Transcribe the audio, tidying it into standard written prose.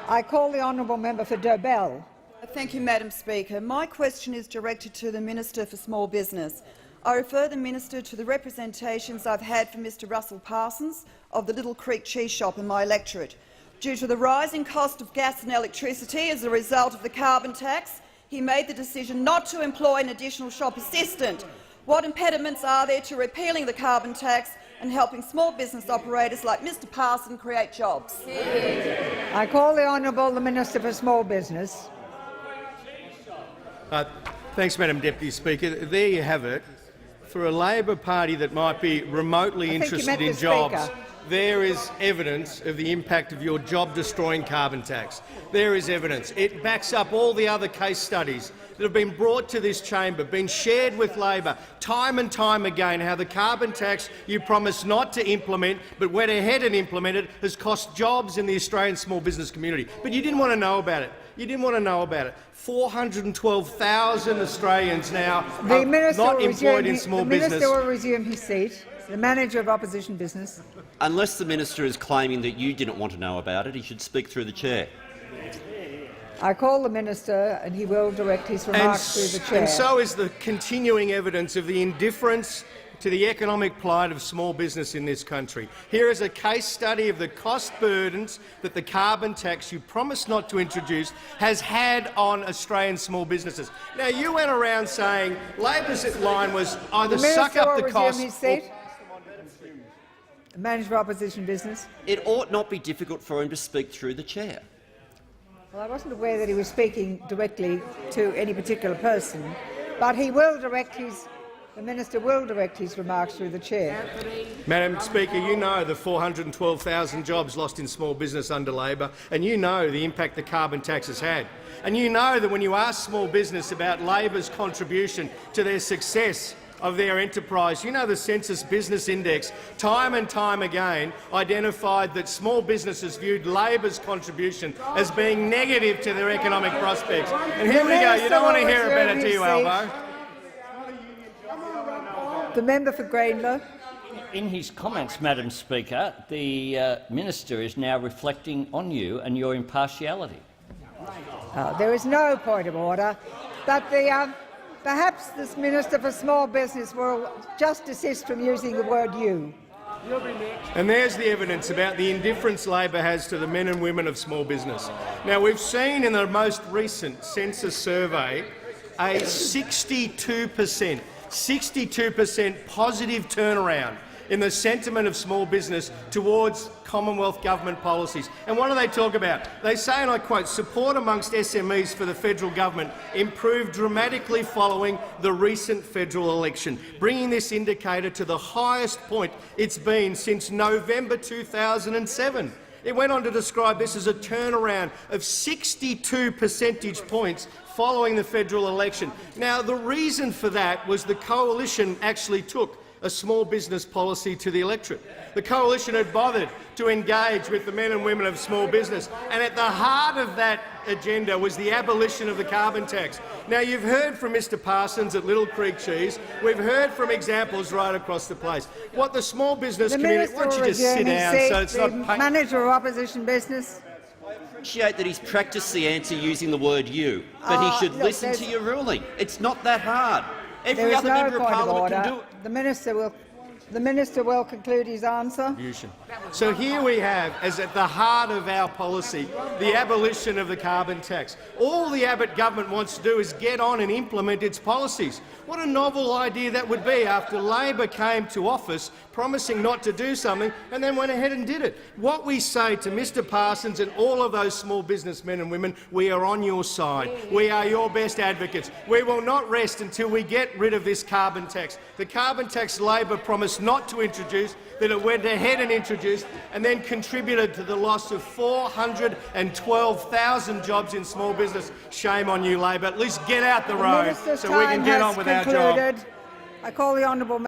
I call the honourable member for Dobell. Thank you, Madam Speaker. My question is directed to the Minister for Small Business. I refer the Minister to the representations I've had from Mr Russell Parsons of the Little Creek Cheese Shop in my electorate. Due to the rising cost of gas and electricity as a result of the carbon tax, he made the decision not to employ an additional shop assistant. What impediments are there to repealing the carbon tax and helping small business operators like Mr Parsons create jobs? I call the honourable the Minister for Small Business. Thanks, Madam Deputy Speaker. There you have it. For a Labor Party that might be remotely interested in jobs, there is evidence of the impact of your job-destroying carbon tax. There is evidence. It backs up all the other case studies that have been brought to this chamber, been shared with Labor time and time again, how the carbon tax you promised not to implement but went ahead and implemented has cost jobs in the Australian small business community. But you didn't want to know about it. You didn't want to know about it. 412,000 Australians now are not employed in small business. The Minister will resume his seat. The Manager of Opposition Business. Unless the Minister is claiming that you didn't want to know about it, he should speak through the chair. I call the Minister, and he will direct his remarks through the chair. And so is the continuing evidence of the indifference to the economic plight of small business in this country. Here is a case study of the cost burdens that the carbon tax you promised not to introduce has had on Australian small businesses. Now, you went around saying Labor's line was either suck up the cost or— The Manager of Opposition Business. It ought not be difficult for him to speak through the chair. Well, I wasn't aware that he was speaking directly to any particular person, but he will direct the Minister will direct his remarks through the chair. Madam Speaker, you know the 412,000 jobs lost in small business under Labor, and you know the impact the carbon tax has had. And you know that when you ask small business about Labor's contribution to their success of their enterprise, you know the Census Business Index time and time again identified that small businesses viewed Labor's contribution as being negative to their economic prospects. And here we go. You don't want to hear about it, do you, Albo? The member for Greenlow. In his comments, Madam Speaker, the Minister is now reflecting on you and your impartiality. There is no point of order, but perhaps this Minister for Small Business will just desist from using the word "you." And there's the evidence about the indifference Labor has to the men and women of small business. Now, we've seen in the most recent census survey a 62% positive turnaround in the sentiment of small business towards Commonwealth government policies. And what do they talk about? They say, and I quote, "Support amongst SMEs for the federal government improved dramatically following the recent federal election, bringing this indicator to the highest point it's been since November 2007. It went on to describe this as a turnaround of 62 percentage points following the federal election. Now, the reason for that was the coalition actually took a small business policy to the electorate. The coalition had bothered to engage with the men and women of small business, and at the heart of that agenda was the abolition of the carbon tax. Now, you've heard from Mr Parsons at Little Creek Cheese. We've heard from examples right across the place. What the small business community— why don't you just sit down so it's not— Manager of Opposition Business. I appreciate that he's practised the answer using the word "you," but he should listen to your ruling. It's not that hard. Every other member of Parliament can do it. The Minister will conclude his answer. So here we have, as at the heart of our policy, the abolition of the carbon tax. All the Abbott government wants to do is get on and implement its policies. What a novel idea that would be after Labor came to office promising not to do something and then went ahead and did it. What we say to Mr Parsons and all of those small businessmen and women, we are on your side. We are your best advocates. We will not rest until we get rid of this carbon tax. The carbon tax Labor promised not to introduce, that it went ahead and introduced and then contributed to the loss of 412,000 jobs in small business. Shame on you, Labor. At least get out the road so we can get on with our job. I call the honourable